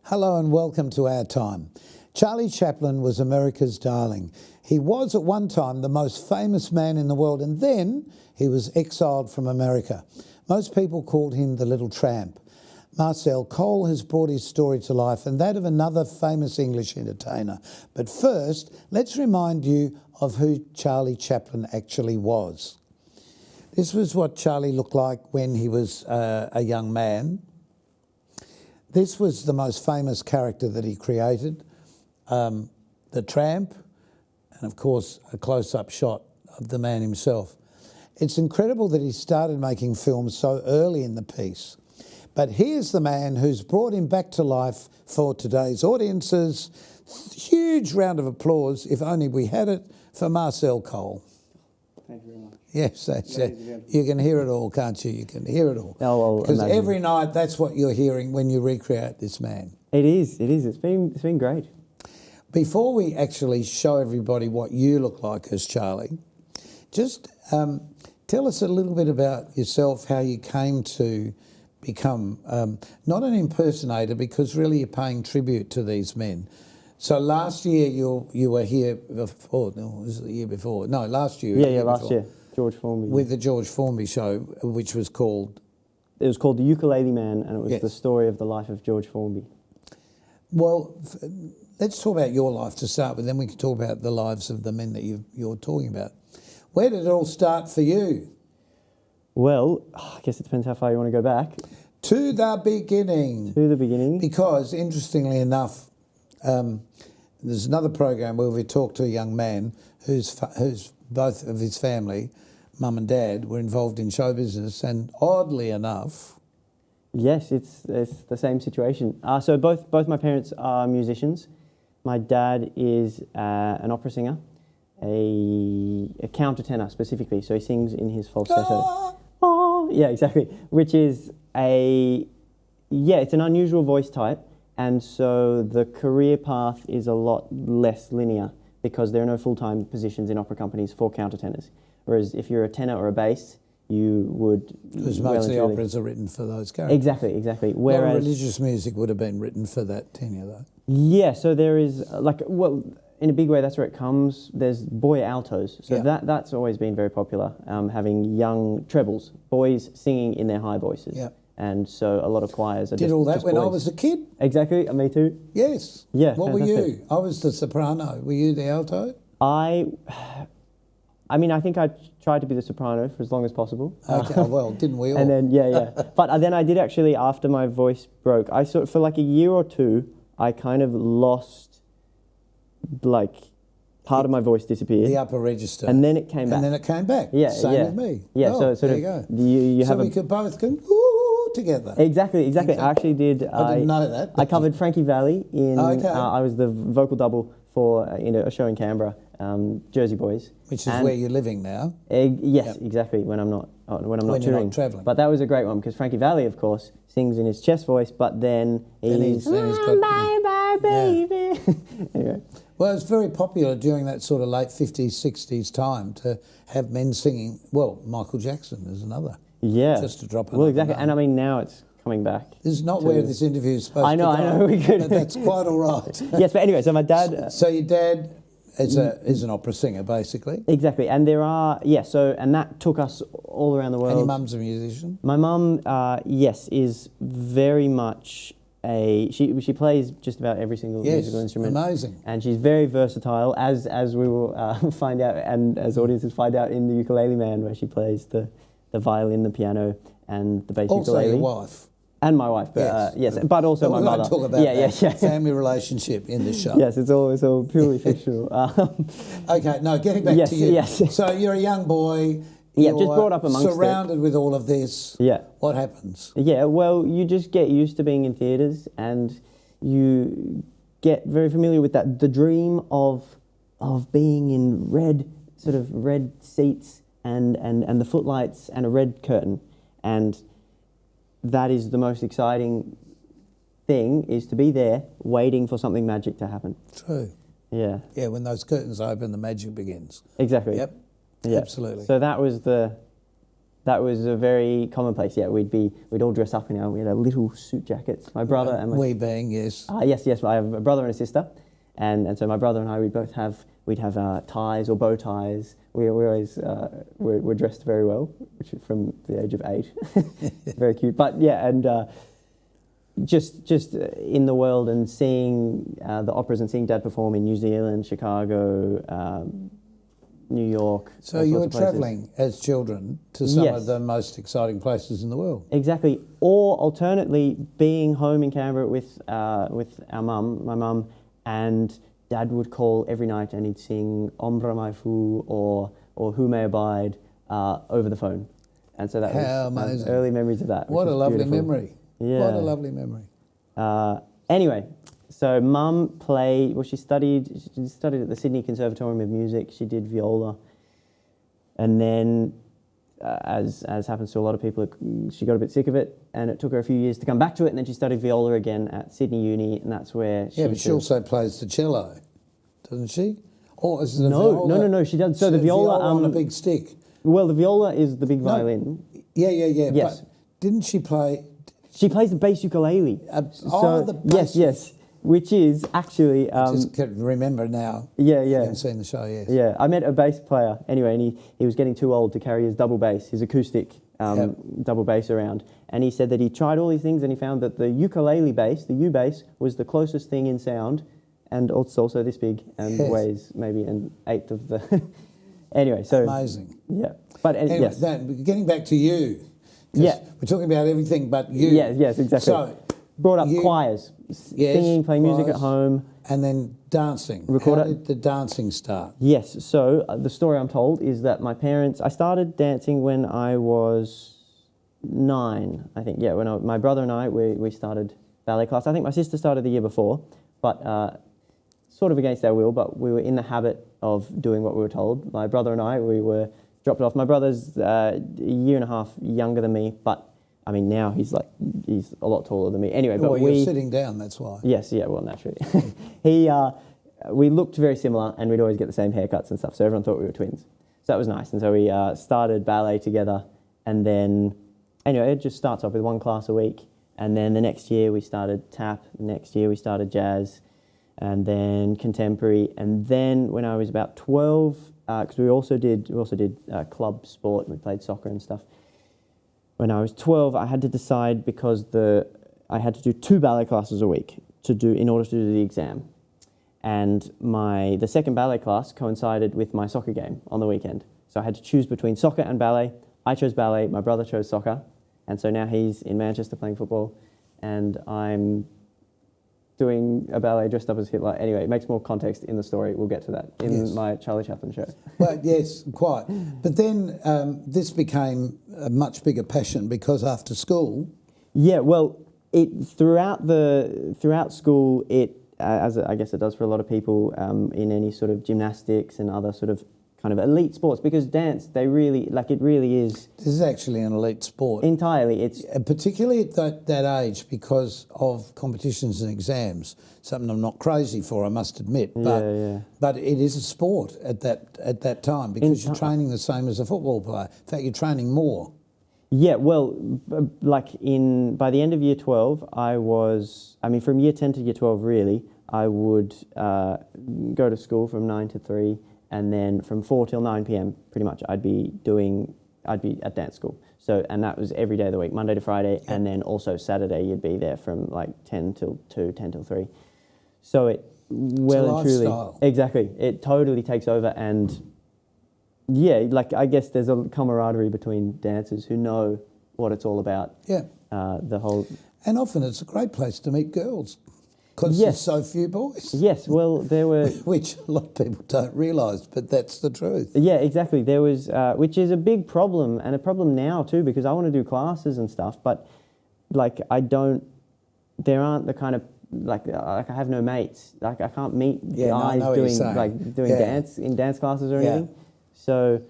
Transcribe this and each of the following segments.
Hello and welcome to Our Time. Charlie Chaplin was America's darling. He was at one time the most famous man in the world, and then he was exiled from America. Most people called him the Little Tramp. Marcel Cole has brought his story to life, and that of another famous English entertainer. But first, let's remind you of who Charlie Chaplin actually was. This was what Charlie looked like when he was a young man. This was the most famous character that he created, the tramp, and of course a close-up shot of the man himself. It's incredible that he started making films so early in the piece. But here's the man who's brought him back to life for today's audiences. Huge round of applause, if only we had it, for Marcel Cole. Thank you very much. Yes, that's it. You can hear it all, can't you? You can hear it all. Oh, well, because imagine. every night that's what you're hearing when you recreate this man. It is. It's been great. Before we actually show everybody what you look like as Charlie, just tell us a little bit about yourself, how you came to become not an impersonator, because really you're paying tribute to these men. So last year you were here before, no, was it the year before? No, last year. Yeah, last year. George Formby. With the George Formby show, which was called? It was called The Ukulele Man, and it was Yes. the story of the life of George Formby. Well, let's talk about your life to start with, then we can talk about the lives of the men that you're talking about. Where did it all start for you? Well, I guess it depends how far you want to go back. To the beginning. To the beginning. Because, interestingly enough, there's another program where we talk to a young man who's both of his family, mum and dad, were involved in show business, and oddly enough... Yes, it's the same situation. So both my parents are musicians. My dad is an opera singer, a countertenor specifically, so he sings in his falsetto. Oh, yeah, exactly. Which is it's an unusual voice type, and so the career path is a lot less linear because there are no full-time positions in opera companies for countertenors. Whereas if you're a tenor or a bass, you would... Because most of the operas are written for those characters. Exactly. Whereas... A lot of religious music would have been written for that tenure, though. Yeah, so there is, in a big way, that's where it comes. There's boy altos, so that's always been very popular, having young trebles, boys singing in their high voices. Yeah. And so a lot of choirs are Did all that just when boys. I was a kid? Exactly, me too. Yes. Yeah, What fantastic. were you? I was the soprano. Were you the alto? I think I tried to be the soprano for as long as possible. Okay, well, didn't we all? And then, But then I did actually, after my voice broke, for like a year or two, I kind of lost, part of my voice disappeared. The upper register. And then it came back. And then it came back. Yeah, Same with me. Yeah, Oh, so sort there of, you go. you so have we could both go ooh together. Exactly. I actually did. I didn't know that. I covered Frankie Valli in. Okay. I was the vocal double for a show in Canberra, Jersey Boys. Which is where you're living now. Yes, exactly. When I'm not When you're touring. not travelling. But that was a great one because Frankie Valli, of course, sings in his chest voice, but then he's got, bye, baby. Anyway. Well, it's very popular during that sort of late 50s, 60s time to have men singing. Well, Michael Jackson is another. Yeah. Just to drop it. Well, exactly. And I mean, now it's coming back. This is not where this interview is supposed to go. I know, we could. But that's quite all right. Yes, but anyway, so my dad... So your dad is an opera singer, basically. Exactly, and there are, and that took us all around the world. And your mum's a musician? My mum, is very much she plays just about every single musical instrument. Amazing. And she's very versatile, as we will find out, and as audiences find out in The Ukulele Man, where she plays the violin, the piano, and the bass ukulele. Also your wife. And my wife, but but also my mother. We're going to talk about family relationship in this show. Yes, it's all purely fictional. Okay, no, getting back to you. Yes. So you're a young boy. Yeah, just brought up amongst surrounded with all of this. Yeah. What happens? Yeah, well, you just get used to being in theatres and you get very familiar with that. The dream of being in red seats and the footlights and a red curtain. And that is the most exciting thing, is to be there waiting for something magic to happen. True. Yeah. Yeah, when those curtains open, the magic begins. Exactly. Yep. Yeah. Absolutely. So that was the That was a very commonplace. Yeah, we'd all dress up in we had our little suit jackets. My brother and my we being yes. yes. I have a brother and a sister, and so my brother and I we'd have ties or bow ties. We always were dressed very well, which is from the age of 8. Very cute. But yeah, and just in the world and seeing the operas and seeing Dad perform in New Zealand, Chicago. New York. So you were travelling as children to some of the most exciting places in the world. Exactly. Or alternately, being home in Canberra with our mum, my mum, and Dad would call every night and he'd sing Ombra Mai Fu or Who May Abide over the phone. And so that was early memories of that. What a lovely memory. Yeah. What a lovely memory. Anyway, so Mum she studied at the Sydney Conservatorium of Music. She did viola. And then, as happens to a lot of people, she got a bit sick of it, and it took her a few years to come back to it, and then she studied viola again at Sydney Uni, and that's where she... Yeah, but she also plays the cello, doesn't she? Or is it No, she does. So the viola... on a big stick. Well, the viola is the big violin. Yeah. Yes. But didn't she play... She plays the bass ukulele. The bass. Yes. Which is actually... I just can remember now. Yeah. You haven't seen the show, yes. Yeah, I met a bass player anyway, and he was getting too old to carry his double bass, his acoustic double bass around. And he said that he tried all these things and he found that the ukulele bass, the U bass, was the closest thing in sound, and it's also this big and weighs maybe an eighth of the... Anyway, so... Amazing. Yeah. But anyway, yes. Getting back to you. Yeah. We're talking about everything but you. Yes, exactly. So... Brought up choirs, singing, playing music at home. And then dancing. How did the dancing start? Yes, so the story I'm told is that I started dancing when I was 9, I think. Yeah, my brother and I, we started ballet class. I think my sister started the year before, but sort of against our will, but we were in the habit of doing what we were told. My brother and I, we were dropped off. My brother's a year and a half younger than me, but I mean, now he's a lot taller than me. Anyway, but you're sitting down, that's why. Yes, yeah, well, naturally. We looked very similar, and we'd always get the same haircuts and stuff, so everyone thought we were twins. So that was nice, and so we started ballet together, and then, anyway, it just starts off with 1 class a week, and then the next year we started tap, the next year we started jazz, and then contemporary, and then when I was about 12, because we also did club sport, we played soccer and stuff. When I was 12, I had to decide because I had to do 2 ballet classes a week in order to do the exam. And the second ballet class coincided with my soccer game on the weekend. So I had to choose between soccer and ballet. I chose ballet, my brother chose soccer. And so now he's in Manchester playing football, and I'm doing a ballet dressed up as Hitler. Anyway, it makes more context in the story. We'll get to that in my Charlie Chaplin show. Well, yes, quite. But then this became a much bigger passion because after school... Yeah, well, throughout school, as I guess it does for a lot of people in any sort of gymnastics and other sort of kind of elite sports, because dance, it really is... This is actually an elite sport. Entirely. It's particularly at that age because of competitions and exams, something I'm not crazy for, I must admit. But it is a sport at that time because you're training the same as a football player. In fact, you're training more. Yeah, well, by the end of year 12, from year 10 to year 12, really, I would go to school from 9 to 3, and then from 4 till 9 p.m, pretty much, I'd be at dance school. So, and that was every day of the week, Monday to Friday, and then also Saturday, you'd be there from 10 till 2, 10 till 3. So it well and truly, exactly, it totally takes over, and yeah, I guess there's a camaraderie between dancers who know what it's all about. Yeah. And often it's a great place to meet girls because there's so few boys. Yes, well, there were... Which a lot of people don't realise, but that's the truth. Yeah, exactly. There was, which is a big problem, and a problem now too, because I want to do classes and stuff, but there aren't the kind of, I have no mates. I can't meet guys doing dance in dance classes or anything. So...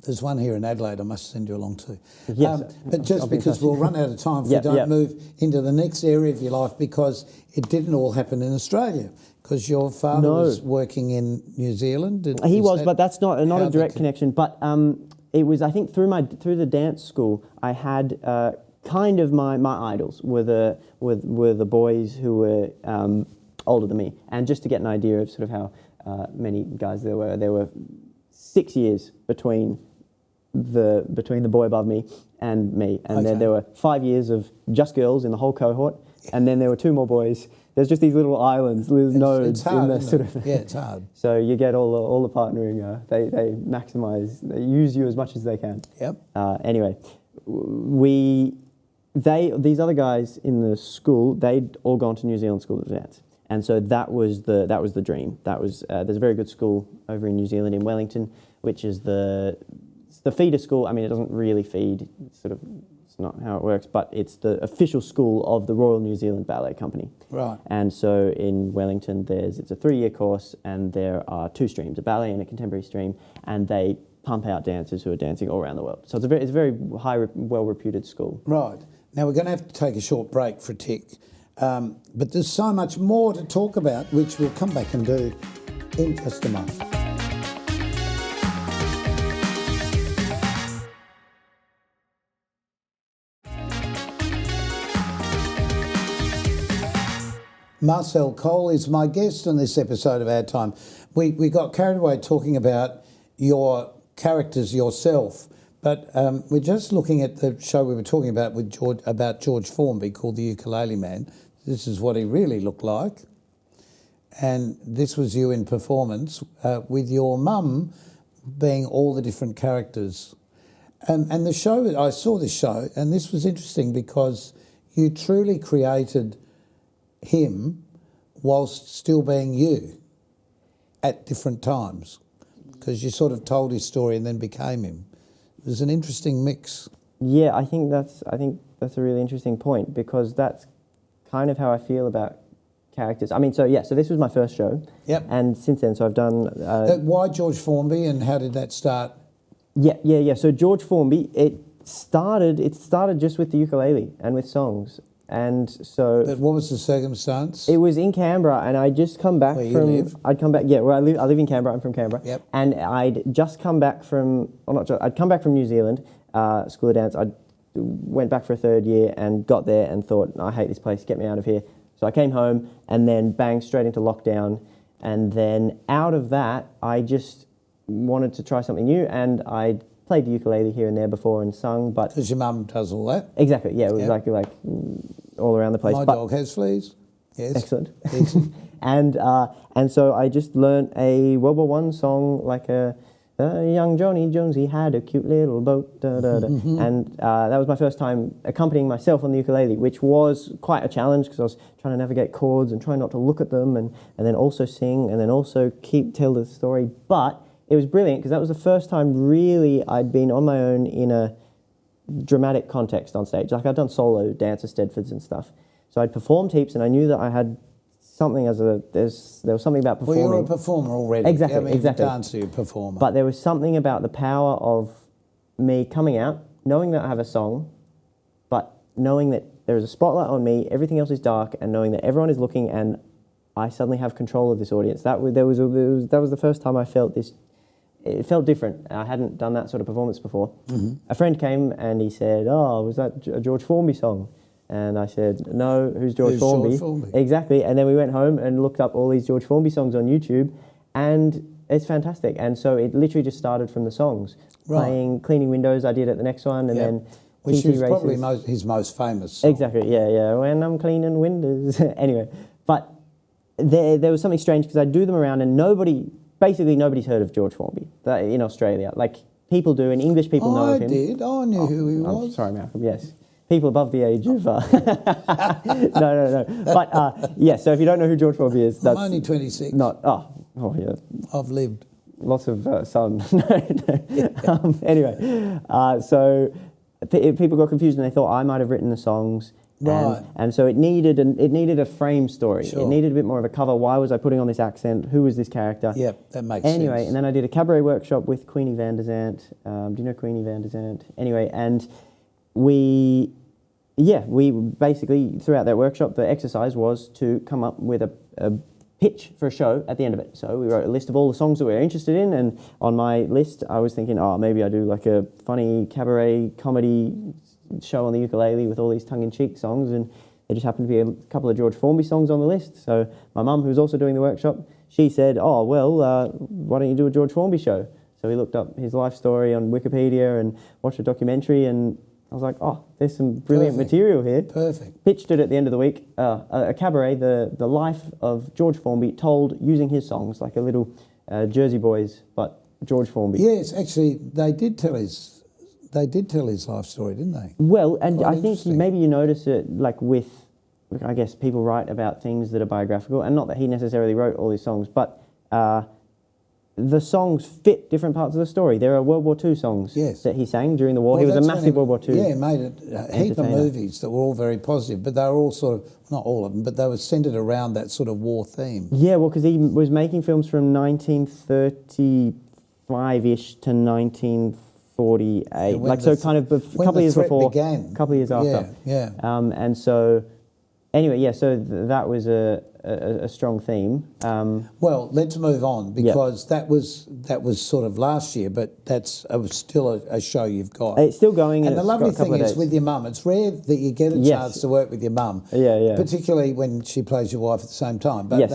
there's one here in Adelaide I must send you along to. Yes. But just because we'll run out of time if we don't move into the next area of your life, because it didn't all happen in Australia, because your father was working in New Zealand. He was, but that's not a direct connection. But it was, I think, through the dance school, I had kind of my idols were the boys who were older than me, and just to get an idea of sort of how many guys there were 6 years between the boy above me and me, and then there were 5 years of just girls in the whole cohort, and then there were 2 more boys. There's just these little islands, little nodes in the sort of. Yeah, it's hard. So you get all the partnering. They maximise. They use you as much as they can. Yep. Anyway, these other guys in the school, they'd all gone to New Zealand School of Dance, and so that was the dream. That was there's a very good school over in New Zealand in Wellington, which is the feeder school. I mean, it doesn't really feed. It's not how it works, but it's the official school of the Royal New Zealand Ballet Company. Right. And so in Wellington, it's a 3-year course, and there are 2 streams, a ballet and a contemporary stream, and they pump out dancers who are dancing all around the world. So it's a very high, well-reputed school. Right. Now we're going to have to take a short break for a tick, but there's so much more to talk about, which we'll come back and do in just a moment. Marcel Cole is my guest on this episode of Ad Time. We got carried away talking about your characters yourself, but we're just looking at the show we were talking about with George Formby called The Ukulele Man. This is what he really looked like. And this was you in performance with your mum being all the different characters. And the show, I saw this show, and this was interesting because you truly created him whilst still being you at different times, because you sort of told his story and then became him. It was an interesting mix. Yeah, I think that's a really interesting point, because that's kind of how I feel about characters. I mean, so this was my first show. Yep. And since then, so I've done. Why George Formby, and how did that start? Yeah. So George Formby, it started just with the ukulele and with songs. And so. But what was the circumstance? It was in Canberra, and I'd just come back where you from. Live? I'd come back. Yeah, where I live. I live in Canberra. I'm from Canberra. Yep. And I'd just come back from. I'd come back from New Zealand, School of Dance. I went back for a 3rd year and got there and thought, I hate this place. Get me out of here. So I came home and then bang, straight into lockdown. And then out of that, I just wanted to try something new, and I'd played the ukulele here and there before and sung, but. Because your mum does all that. Exactly. Yeah, it was like all around the place. My dog has fleas. Yes. Excellent. And so I just learnt a World War I song, like a young Johnny Jonesy had a cute little boat, da, da, da. And that was my first time accompanying myself on the ukulele, which was quite a challenge, because I was trying to navigate chords and try not to look at them, and then also sing, and then also tell the story. But it was brilliant, because that was the first time really I'd been on my own in a dramatic context on stage. Like, I'd done solo dance at Stedfords and stuff. So I'd performed heaps, and I knew that I had something there was something about performing. Well, you're a performer already. Exactly, I mean, exactly. You're a dancer, you're a performer. But there was something about the power of me coming out, knowing that I have a song, but knowing that there is a spotlight on me, everything else is dark, and knowing that everyone is looking, and I suddenly have control of this audience. That was the first time I felt this. It felt different. I hadn't done that sort of performance before. Mm-hmm. A friend came and he said, "Oh, was that a George Formby song?" And I said, "No, who's George Formby?" George Formby? Exactly. And then we went home and looked up all these George Formby songs on YouTube, and it's fantastic. And so it literally just started from the songs. Right. Playing Cleaning Windows, I did at the next one, and then which PT is races. probably his most famous song. Exactly, yeah. When I'm cleaning windows. Anyway, but there was something strange, because I do them around, and basically nobody's heard of George Formby in Australia. Like, people do, and English people know of him. I did. I knew who he was. I'm sorry, Malcolm, yes. People above the age of... No. But, so if you don't know who George Formby is, that's... I'm only 26. Yeah. I've lived. Lots of sun. Anyway, so people got confused, and they thought I might have written the songs. Right. And so it needed a frame story. Sure. It needed a bit more of a cover. Why was I putting on this accent? Who was this character? Yep, that makes sense. Anyway, and then I did a cabaret workshop with Queenie van der Zandt. Do you know Queenie van der Zandt? Anyway, and we basically, throughout that workshop, the exercise was to come up with a pitch for a show at the end of it. So we wrote a list of all the songs that we were interested in, and on my list I was thinking, oh, maybe I do like a funny cabaret comedy show on the ukulele with all these tongue-in-cheek songs, and there just happened to be a couple of George Formby songs on the list. So my mum, who was also doing the workshop, she said, oh, well, why don't you do a George Formby show? So we looked up his life story on Wikipedia and watched a documentary, and I was like, oh, there's some brilliant material here. Perfect. Pitched it at the end of the week, a cabaret, the life of George Formby, told using his songs, like a little Jersey Boys, but George Formby. Yes, actually, they did tell his life story, didn't they? Well, and Quite I think maybe you notice it, like with, I guess, people write about things that are biographical, and not that he necessarily wrote all these songs, but the songs fit different parts of the story. There are World War II songs that he sang during the war. Well, he was a massive World War II. Yeah, he made a heap of movies that were all very positive, but they were all sort of, not all of them, but they were centred around that sort of war theme. Yeah, well, because he was making films from 1935-ish to 1948. Like, so kind of a couple of years before, a couple of years after. Yeah. And so, anyway, yeah, so that was a strong theme. Well, let's move on, because that was sort of last year, but it was still a show you've got. It's still going, and the lovely thing is with your mum, it's rare that you get a chance to work with your mum. Yeah. Particularly when she plays your wife at the same time. But, Yes,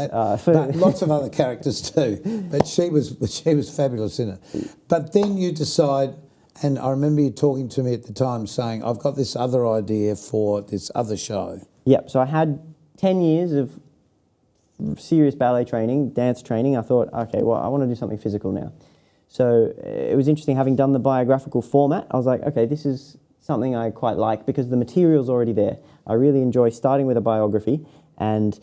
but lots of other characters too. But she was fabulous in it. But then you decide, and I remember you talking to me at the time saying, I've got this other idea for this other show. Yep, so I had 10 years of serious ballet training, dance training. I thought, okay, well, I want to do something physical now. So it was interesting, having done the biographical format, I was like, okay, this is something I quite like because the material's already there. I really enjoy starting with a biography and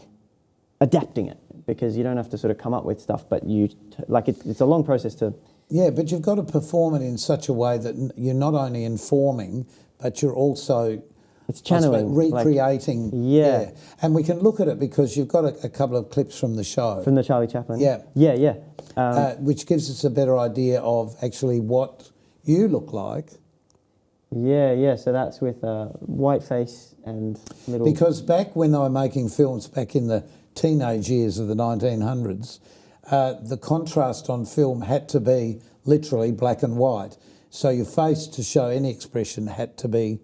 adapting it, because you don't have to sort of come up with stuff, but it's a long process to... Yeah, but you've got to perform it in such a way that you're not only informing, but you're also... It's channeling. Recreating. Yeah. And we can look at it because you've got a couple of clips from the show. From the Charlie Chaplin? Yeah. Yeah. Which gives us a better idea of actually what you look like. Yeah. So that's with white face and little... Because back when they were making films, back in the teenage years of the 1900s, the contrast on film had to be literally black and white. So your face, to show any expression, had to be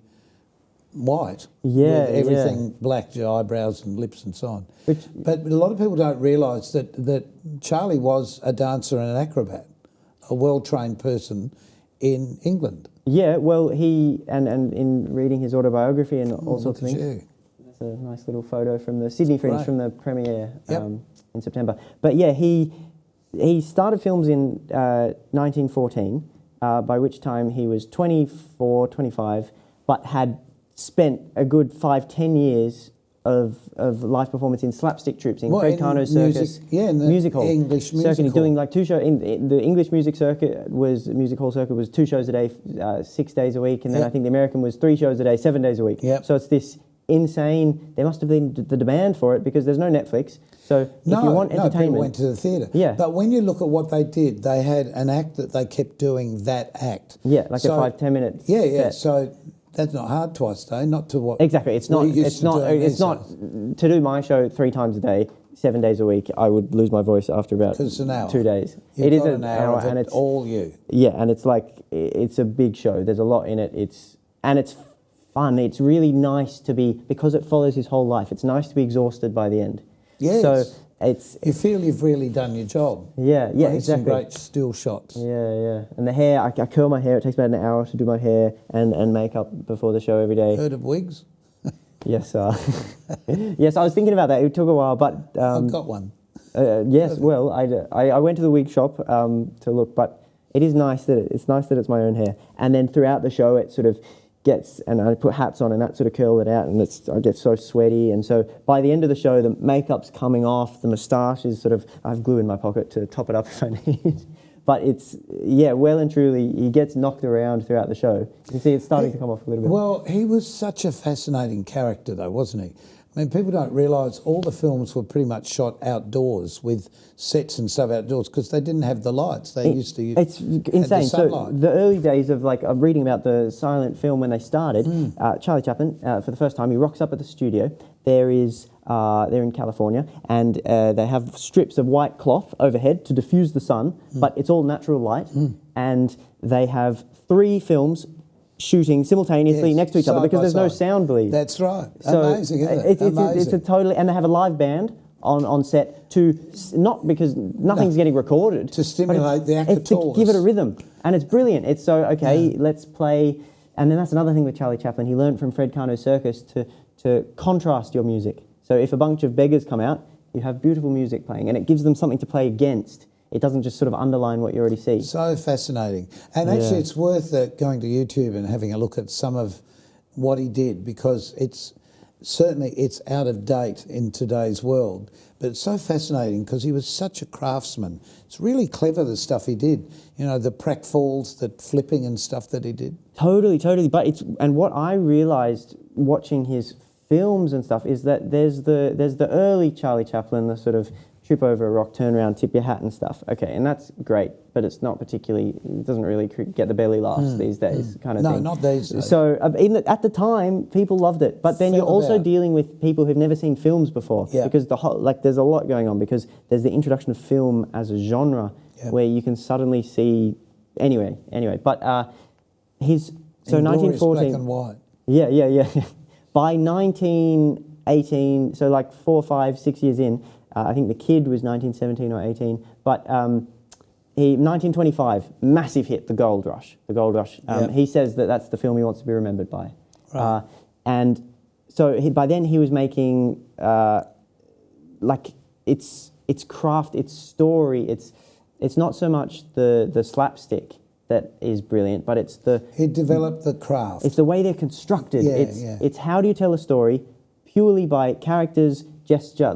white. Yeah, with everything black, your eyebrows and lips and so on. But a lot of people don't realise that Charlie was a dancer and an acrobat, a well-trained person in England. Yeah, well, he, and in reading his autobiography and all sorts of things. That's a nice little photo from the Sydney Fringe from the premiere in September. But yeah, he started films in 1914, by which time he was 24, 25, but had spent a good 5-10 years of live performance in slapstick troops, in Craig Tarno's circus, music hall, English music hall. Doing like 2 shows. In the English music hall circuit was 2 shows a day, 6 days a week, and then I think the American was 3 shows a day, 7 days a week. So it's this insane. There must have been the demand for it because there's no Netflix. So if you want entertainment, people went to the theatre. Yeah. But when you look at what they did, they had an act that they kept doing that act. Yeah, like a 5-10 minute. Yeah. So that's not hard twice a day, not to what... Exactly. It's not to do my show 3 times a day, 7 days a week. I would lose my voice after about 2 days. It is an hour and it's all you. Yeah, and it's like, it's a big show. There's a lot in it. It's fun. It's really nice to be, because it follows his whole life, it's nice to be exhausted by the end. Yes. So you feel you've really done your job. Yeah, exactly. Some great still shots. Yeah. And the hair, I curl my hair. It takes about an hour to do my hair and makeup before the show every day. Heard of wigs? Yes, yes. I was thinking about that. It took a while, but I've got one. Yes, well, I went to the wig shop to look, but it is nice that it's my own hair. And then throughout the show, it sort of gets, and I put hats on and that sort of curl it out, and I get so sweaty, and so by the end of the show the makeup's coming off, the moustache is sort of, I have glue in my pocket to top it up if I need, but it's, well and truly, he gets knocked around throughout the show. You can see it's starting to come off a little bit. Well, he was such a fascinating character though, wasn't he? I mean, people don't realise all the films were pretty much shot outdoors with sets and stuff outdoors because they didn't have the lights. They used to use It's insane. So the early days of I'm reading about the silent film when they started. Charlie Chaplin, for the first time, he rocks up at the studio. They're in California, and they have strips of white cloth overhead to diffuse the sun, but it's all natural light. And they have 3 films shooting simultaneously next to each other because there's no sound bleed. That's right. So amazing, isn't it? Amazing. It's a totally, and they have a live band on set not because nothing's getting recorded. To stimulate the actors. To give it a rhythm. And it's brilliant. It's so, let's play. And then that's another thing with Charlie Chaplin. He learned from Fred Karno's circus to contrast your music. So if a bunch of beggars come out, you have beautiful music playing, and it gives them something to play against. It doesn't just sort of underline what you already see. So fascinating. And actually it's worth going to YouTube and having a look at some of what he did, because it's out of date in today's world, but it's so fascinating because he was such a craftsman. It's really clever, the stuff he did. You know, the pratfalls, the flipping and stuff that he did. Totally. But and what I realised watching his films and stuff is that there's the early Charlie Chaplin, the sort of trip over a rock, turn around, tip your hat and stuff. Okay, and that's great, but it's not particularly, it doesn't really get the belly laughs these days kind of thing. No, not these days. So at the time, people loved it, but then you're also dealing with people who've never seen films before, because there's a lot going on, because there's the introduction of film as a genre where you can suddenly see, anyway, but so 1914, black and white. Yeah. By 1918, so 4, 5, 6 years in, I think The Kid was 1917 or 18, but 1925, massive hit, The Gold Rush. He says that's the film he wants to be remembered by. Right. And so by then he was making, it's craft, it's story, it's not so much the slapstick that is brilliant, but it's He developed the craft. It's the way they're constructed. It's how do you tell a story purely by characters, gesture,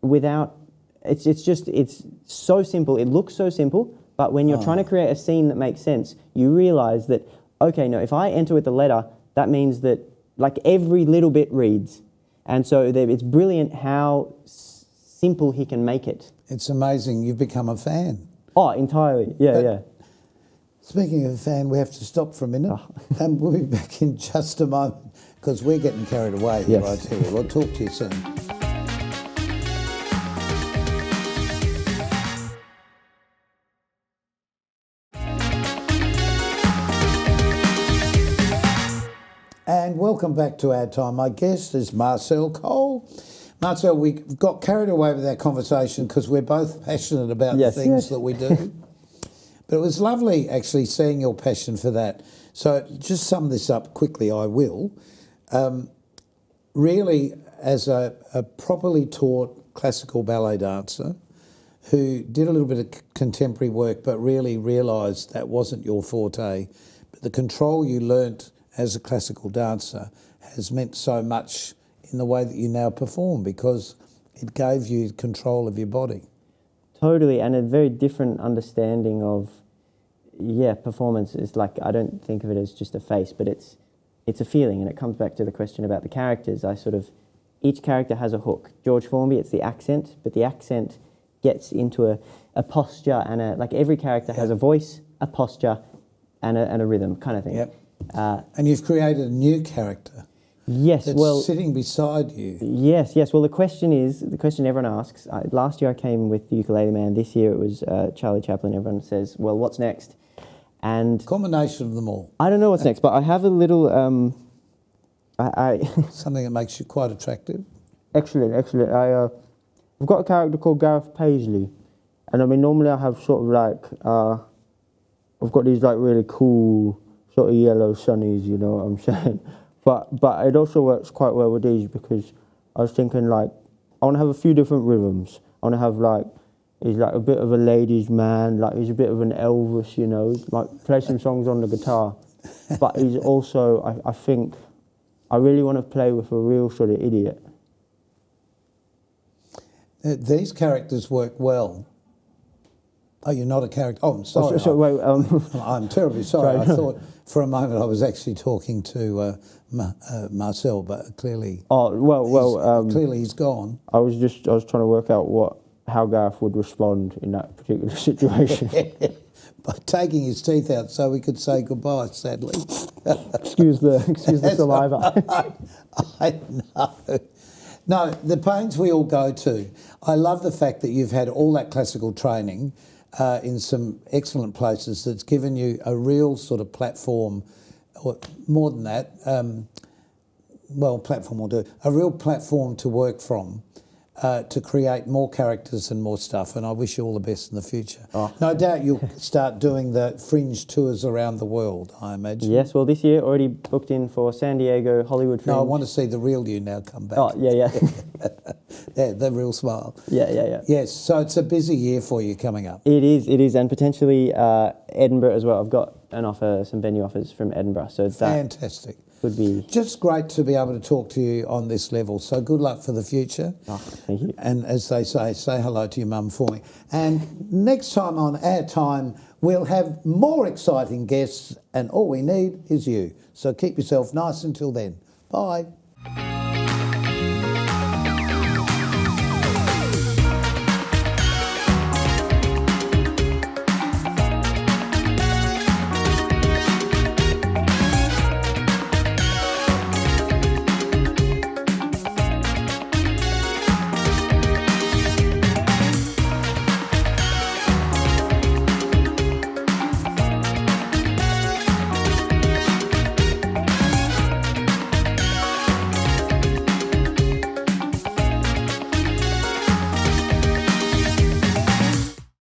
without, it's so simple. It looks so simple, but when you're trying to create a scene that makes sense, you realize that, okay, no, if I enter with the letter, that means that every little bit reads. And so it's brilliant how simple he can make it. It's amazing. You've become a fan. Oh, entirely. Yeah. Speaking of a fan, we have to stop for a minute. And we'll be back in just a moment because we're getting carried away here, I tell you. We'll talk to you soon. And welcome back to our time. My guest is Marcel Cole. Marcel, we got carried away with our conversation because we're both passionate about the things that we do. But it was lovely actually seeing your passion for that. So just sum this up quickly, I will. Really, as a properly taught classical ballet dancer who did a little bit of contemporary work but really realised that wasn't your forte, but the control you learnt as a classical dancer has meant so much in the way that you now perform because it gave you control of your body. Totally, and a very different understanding of, performance is I don't think of it as just a face, but it's a feeling, and it comes back to the question about the characters. Each character has a hook. George Formby, it's the accent, but the accent gets into a posture, and every character has a voice, a posture, and a rhythm kind of thing. Yep. And you've created a new character. Yes, that's sitting beside you. Yes. Well, the question everyone asks. Last year I came with the Ukulele Man. This year it was Charlie Chaplin. Everyone says, "Well, what's next?" And combination of them all. I don't know what's next, but I have a little. Something that makes you quite attractive. Excellent. I've got a character called Gareth Paisley, and normally I have sort of I've got these really cool sort of yellow sunnies. You know what I'm saying? But it also works quite well with these because I was thinking I want to have a few different rhythms. I want to have he's a bit of a ladies' man, he's a bit of an Elvis, you know, play some songs on the guitar. But he's also, I think, I really want to play with a real sort of idiot. These characters work well Oh, you're not a character. Oh, I'm sorry. Wait, I'm terribly sorry. Sorry. I thought for a moment I was actually talking to Marcel, but clearly, clearly he's gone. I was trying to work out how Gareth would respond in that particular situation. By taking his teeth out so we could say goodbye, sadly. excuse the saliva. I know. No, the pains we all go to. I love the fact that you've had all that classical training in some excellent places that's given you a real sort of platform, or more than that, platform will do, a real platform to work from, to create more characters and more stuff, and I wish you all the best in the future. Oh. No doubt you'll start doing the fringe tours around the world, I imagine. Yes, well, this year already booked in for San Diego, Hollywood Fringe. No, I want to see the real you now come back. Oh, yeah. Yeah, the real smile. Yeah. Yes, so it's a busy year for you coming up. It is, and potentially Edinburgh as well. I've got some venue offers from Edinburgh, so that Fantastic. would be just great to be able to talk to you on this level. So good luck for the future. Oh, thank you. And as they say hello to your mum for me. And next time on Our Time, we'll have more exciting guests, and all we need is you. So keep yourself nice until then. Bye.